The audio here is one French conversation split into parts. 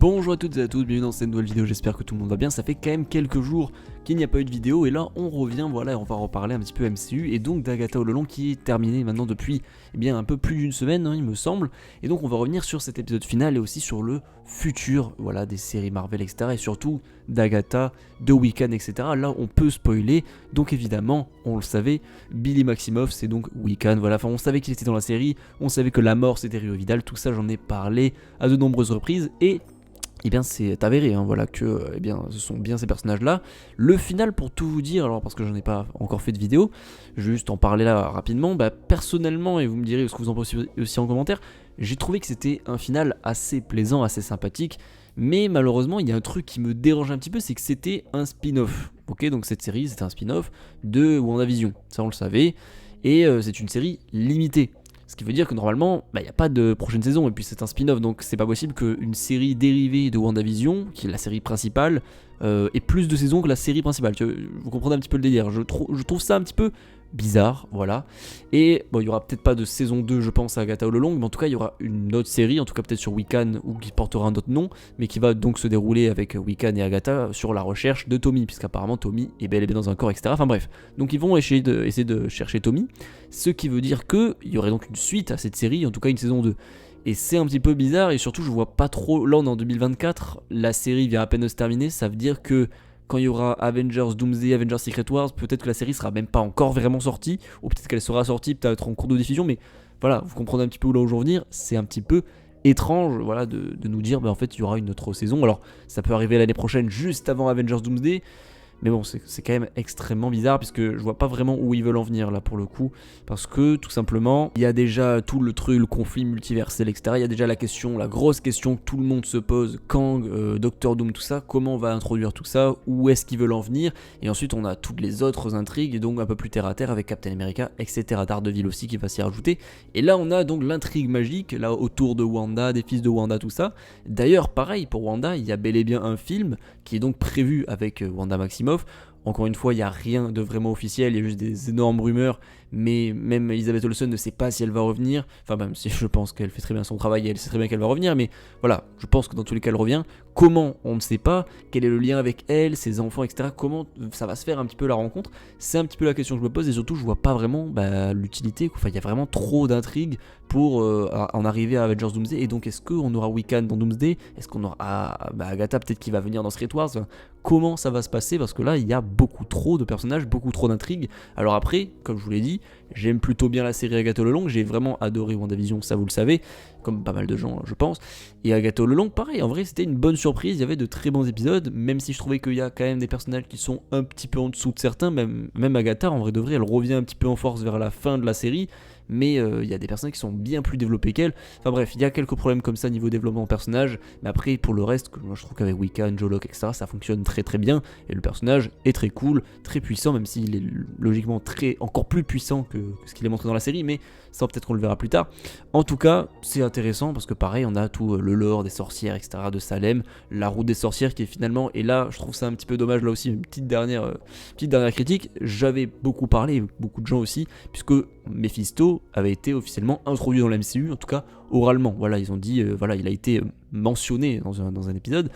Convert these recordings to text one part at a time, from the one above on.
Bonjour à toutes et à tous, bienvenue dans cette nouvelle vidéo, j'espère que tout le monde va bien. Ça fait quand même quelques jours qu'il n'y a pas eu de vidéo et là on revient, voilà, on va reparler un petit peu MCU et donc d'Agatha All Along qui est terminé maintenant depuis un peu plus d'une semaine il me semble. Et donc on va revenir sur cet épisode final et aussi sur le futur des séries Marvel etc. et surtout d'Agatha, de Wiccan etc. Là on peut spoiler, donc évidemment on le savait, Billy Maximoff c'est donc Wiccan, on savait qu'il était dans la série, on savait que la mort c'était Rio Vidal, tout ça j'en ai parlé à de nombreuses reprises et c'est avéré que ce sont bien ces personnages-là. Le final, pour tout vous dire, alors parce que j'en ai pas encore fait de vidéo, je vais juste en parler là rapidement, personnellement, et vous me direz ce que vous en pensez aussi en commentaire, j'ai trouvé que c'était un final assez plaisant, assez sympathique, mais malheureusement, il y a un truc qui me dérange un petit peu, c'est que c'était un spin-off. Ok, donc cette série, c'était un spin-off de WandaVision, ça on le savait, et c'est une série limitée. Ce qui veut dire que normalement, il n'y a pas de prochaine saison, et puis c'est un spin-off, donc c'est pas possible qu'une série dérivée de WandaVision, qui est la série principale, ait plus de saisons que la série principale. Vous comprenez un petit peu le délire, je trouve ça un petit peu bizarre, voilà. Et bon, il y aura peut-être pas de saison 2, je pense, à Agatha All Along, mais en tout cas, il y aura une autre série, en tout cas peut-être sur Wiccan, ou qui portera un autre nom, mais qui va donc se dérouler avec Wiccan et Agatha sur la recherche de Tommy, puisqu'apparemment Tommy est bel et bien dans un corps, etc. Enfin bref, donc ils vont essayer de chercher Tommy, ce qui veut dire qu'il y aurait donc une suite à cette série, en tout cas une saison 2. Et c'est un petit peu bizarre, et surtout je vois pas trop, là on est en 2024, la série vient à peine de se terminer, ça veut dire que quand il y aura Avengers Doomsday, Avengers Secret Wars, peut-être que la série sera même pas encore vraiment sortie, ou peut-être qu'elle sera sortie, peut-être en cours de diffusion, mais voilà, vous comprenez un petit peu où là où je veux en venir, c'est un petit peu étrange de nous dire en fait il y aura une autre saison. Alors ça peut arriver l'année prochaine juste avant Avengers Doomsday, mais bon, c'est quand même extrêmement bizarre puisque je vois pas vraiment où ils veulent en venir là pour le coup. Parce que tout simplement, il y a déjà tout le truc, le conflit multiversel, etc. Il y a déjà la question, la grosse question que tout le monde se pose, Kang, Doctor Doom, tout ça, comment on va introduire tout ça, où est-ce qu'ils veulent en venir. Et ensuite, on a toutes les autres intrigues, et donc un peu plus terre à terre avec Captain America, etc. Daredevil aussi qui va s'y rajouter. Et là, on a donc l'intrigue magique, là autour de Wanda, des fils de Wanda, tout ça. D'ailleurs, pareil, pour Wanda, il y a bel et bien un film qui est donc prévu avec Wanda Maximoff. Encore une fois, il n'y a rien de vraiment officiel, il y a juste des énormes rumeurs, mais même Elizabeth Olsen ne sait pas si elle va revenir, enfin même si je pense qu'elle fait très bien son travail et elle sait très bien qu'elle va revenir, mais voilà, je pense que dans tous les cas elle revient. Comment, on ne sait pas, quel est le lien avec elle, ses enfants, etc. Comment ça va se faire un petit peu la rencontre, c'est un petit peu la question que je me pose et surtout je vois pas vraiment l'utilité, il y a vraiment trop d'intrigues pour en arriver à Avengers Doomsday. Et donc est-ce qu'on aura Wiccan dans Doomsday, est-ce qu'on aura Agatha peut-être qui va venir dans Secret Wars, comment ça va se passer, parce que là il y a beaucoup trop de personnages, beaucoup trop d'intrigues. Alors après, comme je vous l'ai dit, j'aime plutôt bien la série Agatha All Along, j'ai vraiment adoré WandaVision, ça vous le savez, comme pas mal de gens je pense, et Agatha All Along pareil, en vrai c'était une bonne surprise, il y avait de très bons épisodes, même si je trouvais qu'il y a quand même des personnages qui sont un petit peu en dessous de certains, même Agatha en vrai de vrai elle revient un petit peu en force vers la fin de la série, mais il y a des personnages qui sont bien plus développés qu'elle. Enfin bref, il y a quelques problèmes comme ça niveau développement de personnage, mais après pour le reste, moi je trouve qu'avec Wiccan, Joe Locke, etc., ça fonctionne très très bien, et le personnage est très cool, très puissant, même s'il est logiquement encore plus puissant que ce qu'il est montré dans la série, mais ça peut-être qu'on le verra plus tard. En tout cas, c'est intéressant parce que pareil, on a tout le lore des sorcières, etc., de Salem, la route des sorcières qui est finalement, et là je trouve ça un petit peu dommage, là aussi une petite dernière critique, j'avais beaucoup parlé, et beaucoup de gens aussi, puisque Mephisto avait été officiellement introduit dans la MCU, en tout cas oralement, ils ont dit, il a été mentionné dans un épisode,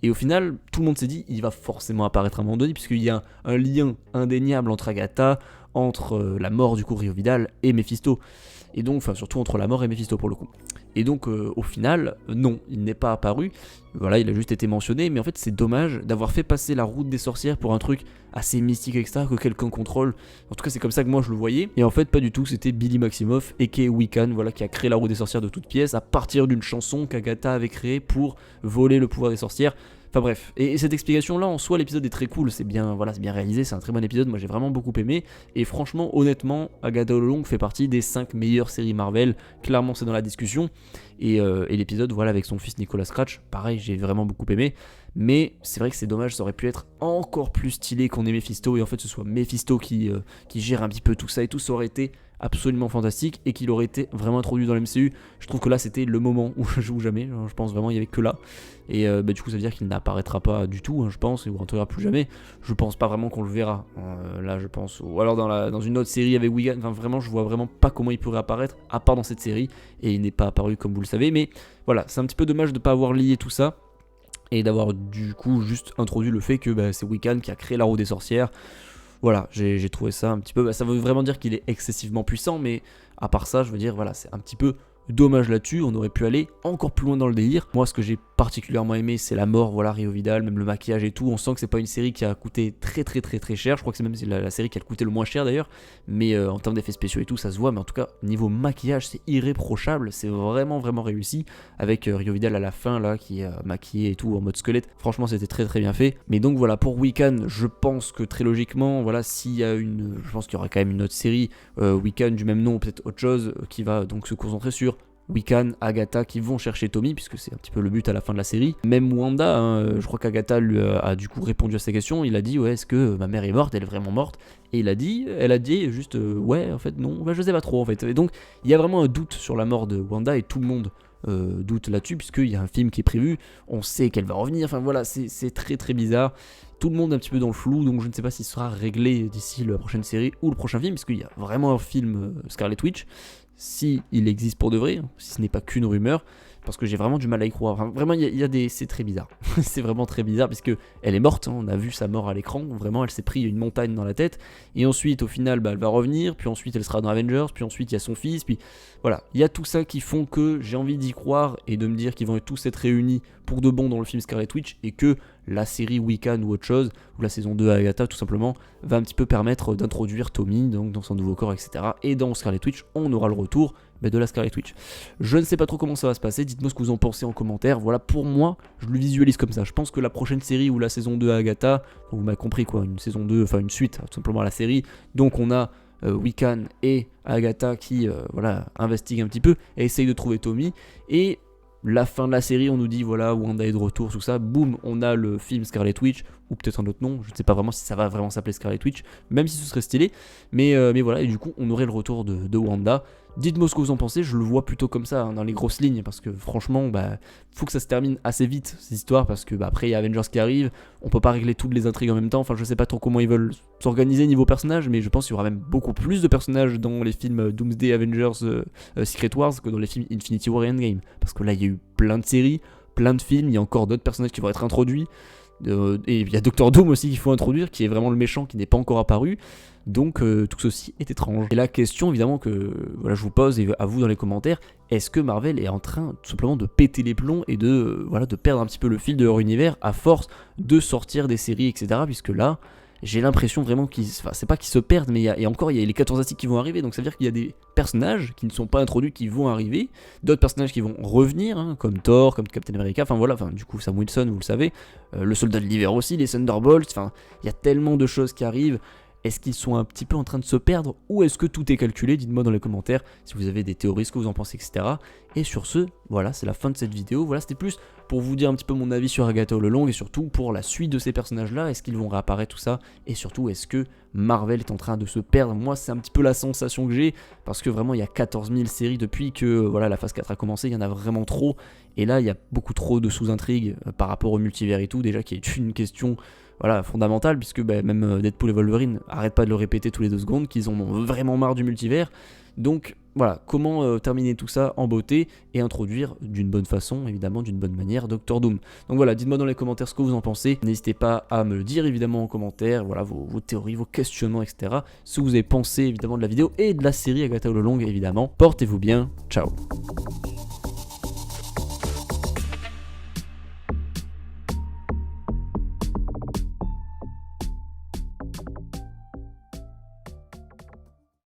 et au final, tout le monde s'est dit, il va forcément apparaître à un moment donné, puisqu'il y a un lien indéniable entre Agatha, entre la mort du coup Rio Vidal et Mephisto, et donc, surtout entre la mort et Mephisto pour le coup. Et donc au final, non, il n'est pas apparu, il a juste été mentionné, mais en fait c'est dommage d'avoir fait passer la route des sorcières pour un truc assez mystique, etc., que quelqu'un contrôle. En tout cas c'est comme ça que moi je le voyais, et en fait pas du tout, c'était Billy Maximoff, a.k.a. Wiccan, qui a créé la route des sorcières de toutes pièces, à partir d'une chanson qu'Agatha avait créée pour voler le pouvoir des sorcières. Enfin bref, et cette explication là en soi, l'épisode est très cool, c'est bien réalisé, c'est un très bon épisode, moi j'ai vraiment beaucoup aimé, et franchement honnêtement Agatha All Along fait partie des 5 meilleures séries Marvel, clairement c'est dans la discussion, et l'épisode avec son fils Nicolas Scratch, pareil j'ai vraiment beaucoup aimé, mais c'est vrai que c'est dommage, ça aurait pu être encore plus stylé qu'on ait Mephisto, et en fait ce soit Mephisto qui gère un petit peu tout ça et tout, ça aurait été absolument fantastique et qu'il aurait été vraiment introduit dans le MCU. Je trouve que là c'était le moment où je joue jamais, je pense vraiment il y avait que là, et du coup ça veut dire qu'il n'apparaîtra pas du tout, je pense, et ou rentrera plus jamais. Je pense pas vraiment qu'on le verra là, je pense, ou alors dans une autre série avec Wiccan. Enfin vraiment je vois vraiment pas comment il pourrait apparaître à part dans cette série, et il n'est pas apparu comme vous le savez, mais voilà, c'est un petit peu dommage de pas avoir lié tout ça. et d'avoir du coup juste introduit le fait que c'est Wiccan qui a créé la roue des sorcières. Voilà, j'ai trouvé ça un petit peu, ça veut vraiment dire qu'il est excessivement puissant, mais à part ça, je veux dire, voilà, c'est un petit peu dommage là-dessus, on aurait pu aller encore plus loin dans le délire. Moi, ce que j'ai particulièrement aimé, c'est la mort, voilà, Rio Vidal, même le maquillage et tout. On sent que c'est pas une série qui a coûté très cher. Je crois que c'est même la série qui a coûté le moins cher d'ailleurs. Mais en termes d'effets spéciaux et tout, ça se voit. Mais en tout cas, niveau maquillage, c'est irréprochable. C'est vraiment réussi. Avec Rio Vidal à la fin, là, qui est maquillé et tout en mode squelette. Franchement, c'était très bien fait. Mais donc voilà, pour Wiccan, je pense que très logiquement, voilà, s'il y a je pense qu'il y aura quand même une autre série, Wiccan du même nom, ou peut-être autre chose, qui va donc se concentrer sur Wiccan, Agatha qui vont chercher Tommy, puisque c'est un petit peu le but à la fin de la série. Même Wanda, je crois qu'Agatha lui a du coup répondu à sa question. Il a dit ouais, est-ce que ma mère est morte, elle est vraiment morte? Et elle a dit juste ouais, en fait non, je sais pas trop en fait. Et donc il y a vraiment un doute sur la mort de Wanda et tout le monde doute là-dessus, puisqu'il y a un film qui est prévu, on sait qu'elle va revenir, enfin voilà, c'est très bizarre. Tout le monde est un petit peu dans le flou, donc je ne sais pas s'il sera réglé d'ici la prochaine série ou le prochain film, puisqu'il y a vraiment un film Scarlet Witch, si il existe pour de vrai, si ce n'est pas qu'une rumeur, parce que j'ai vraiment du mal à y croire. Enfin, vraiment, c'est très bizarre. C'est vraiment très bizarre, parce que elle est morte, hein, on a vu sa mort à l'écran, vraiment, elle s'est pris une montagne dans la tête, et ensuite, au final, elle va revenir, puis ensuite, elle sera dans Avengers, puis ensuite, il y a son fils, puis voilà. Il y a tout ça qui font que j'ai envie d'y croire, et de me dire qu'ils vont tous être réunis pour de bon dans le film Scarlet Witch, et que la série Wiccan ou autre chose, ou la saison 2 à Agatha tout simplement, va un petit peu permettre d'introduire Tommy donc dans son nouveau corps, etc. Et dans Scarlet Witch, on aura le retour de la Scarlet Witch. Je ne sais pas trop comment ça va se passer, dites-moi ce que vous en pensez en commentaire. Voilà, pour moi, je le visualise comme ça. Je pense que la prochaine série ou la saison 2 à Agatha, vous m'avez compris quoi, une saison 2, enfin une suite tout simplement à la série, donc on a Wiccan et Agatha qui investiguent un petit peu et essayent de trouver Tommy, et la fin de la série, on nous dit voilà, Wanda est de retour, tout ça, boum, on a le film Scarlet Witch, ou peut-être un autre nom, je ne sais pas vraiment si ça va vraiment s'appeler Scarlet Witch, même si ce serait stylé, mais voilà, et du coup, on aurait le retour de Wanda. Dites-moi ce que vous en pensez, je le vois plutôt comme ça, hein, dans les grosses lignes, parce que franchement, faut que ça se termine assez vite, cette histoire, parce que après, il y a Avengers qui arrive, on peut pas régler toutes les intrigues en même temps, enfin, je sais pas trop comment ils veulent s'organiser niveau personnages, mais je pense qu'il y aura même beaucoup plus de personnages dans les films Doomsday, Avengers, Secret Wars, que dans les films Infinity War et Endgame, parce que là, il y a eu plein de séries, plein de films, il y a encore d'autres personnages qui vont être introduits, et il y a Doctor Doom aussi qu'il faut introduire, qui est vraiment le méchant qui n'est pas encore apparu. Donc tout ceci est étrange. Et la question évidemment que je vous pose et à vous dans les commentaires, est-ce que Marvel est en train tout simplement de péter les plombs et de perdre un petit peu le fil de leur univers à force de sortir des séries, etc. Puisque là, j'ai l'impression vraiment c'est pas qu'ils se perdent, mais il y a les 14 Fantastiques qui vont arriver, donc ça veut dire qu'il y a des personnages qui ne sont pas introduits qui vont arriver, d'autres personnages qui vont revenir, hein, comme Thor, comme Captain America, du coup Sam Wilson, vous le savez, le Soldat de l'Hiver aussi, les Thunderbolts, il y a tellement de choses qui arrivent. Est-ce qu'ils sont un petit peu en train de se perdre, ou est-ce que tout est calculé? Dites-moi dans les commentaires si vous avez des théories, ce que vous en pensez, etc. Et sur ce, voilà, c'est la fin de cette vidéo. Voilà, c'était plus pour vous dire un petit peu mon avis sur Agatha All Along, et surtout pour la suite de ces personnages-là. Est-ce qu'ils vont réapparaître, tout ça? Et surtout, est-ce que Marvel est en train de se perdre? Moi, c'est un petit peu la sensation que j'ai, parce que vraiment, il y a 14 000 séries depuis que la phase 4 a commencé. Il y en a vraiment trop. Et là, il y a beaucoup trop de sous-intrigues par rapport au multivers et tout, déjà, qui est une question fondamentale, puisque même Deadpool et Wolverine arrêtent pas de le répéter tous les 2 secondes, qu'ils en ont vraiment marre du multivers. Donc voilà, comment terminer tout ça en beauté et introduire d'une bonne façon, évidemment d'une bonne manière, Doctor Doom. Donc voilà, dites-moi dans les commentaires ce que vous en pensez, n'hésitez pas à me le dire évidemment en commentaire, voilà vos théories, vos questionnements, etc. Ce que vous avez pensé évidemment de la vidéo et de la série Agatha All Along évidemment. Portez-vous bien, ciao.